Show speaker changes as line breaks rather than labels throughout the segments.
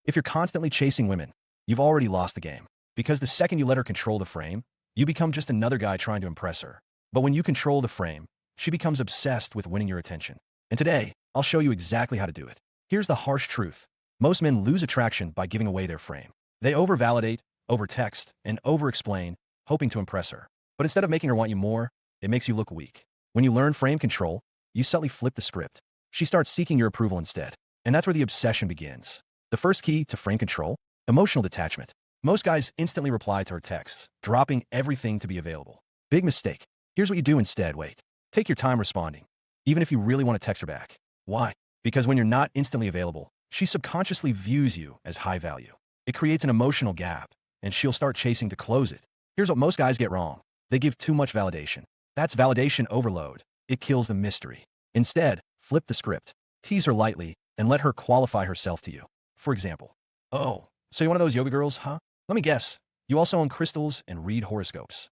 If you're constantly chasing women, you've already lost the game. Because the second you let her control the frame, you become just another guy trying to impress her. But when you control the frame, she becomes obsessed with winning your attention. And today, I'll show you exactly how to do it. Here's the harsh truth. Most men lose attraction by giving away their frame. They over-validate, over-text, and over-explain, hoping to impress her. But instead of making her want you more, it makes you look weak. When you learn frame control, you subtly flip the script. She starts seeking your approval instead. And that's where the obsession begins. The first key to frame control: emotional detachment. Most guys instantly reply to her texts, dropping everything to be available. Big mistake. Here's what you do instead. Wait. Take your time responding, even if you really want to text her back. Why? Because when you're not instantly available, she subconsciously views you as high value. It creates an emotional gap, and she'll start chasing to close it. Here's what most guys get wrong. They give too much validation. That's validation overload. It kills the mystery. Instead, flip the script. Tease her lightly and let her qualify herself to you. For example, "Oh, so you're one of those yoga girls, huh? Let me guess. You also own crystals and read horoscopes."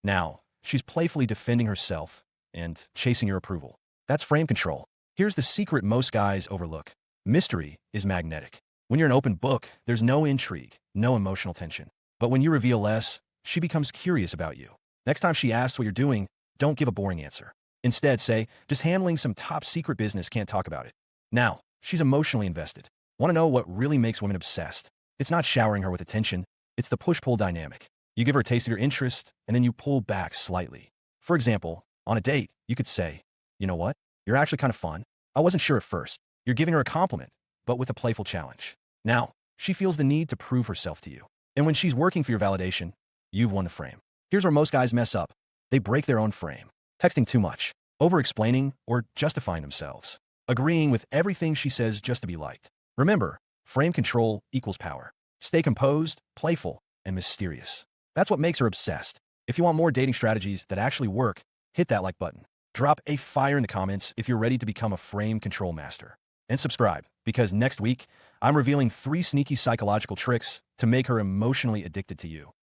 Now, she's playfully defending herself and chasing your approval. That's frame control. Here's the secret most guys overlook. Mystery is magnetic. When you're an open book, there's no intrigue, no emotional tension. But when you reveal less, she becomes curious about you. Next time she asks what you're doing, don't give a boring answer. Instead, say, "Just handling some top secret business, can't talk about it." Now, she's emotionally invested. Want to know what really makes women obsessed? It's not showering her with attention. It's the push-pull dynamic. You give her a taste of your interest, and then you pull back slightly. For example, on a date, you could say, "You know what? You're actually kind of fun. I wasn't sure at first." You're giving her a compliment, but with a playful challenge. Now, she feels the need to prove herself to you. And when she's working for your validation, you've won the frame. Here's where most guys mess up. They break their own frame. Texting too much, over-explaining, or justifying themselves. Agreeing with everything she says just to be liked. Remember, frame control equals power. Stay composed, playful, and mysterious. That's what makes her obsessed. If you want more dating strategies that actually work, hit that like button. Drop a fire in the comments if you're ready to become a frame control master. And subscribe, because next week, I'm revealing 3 sneaky psychological tricks to make her emotionally addicted to you.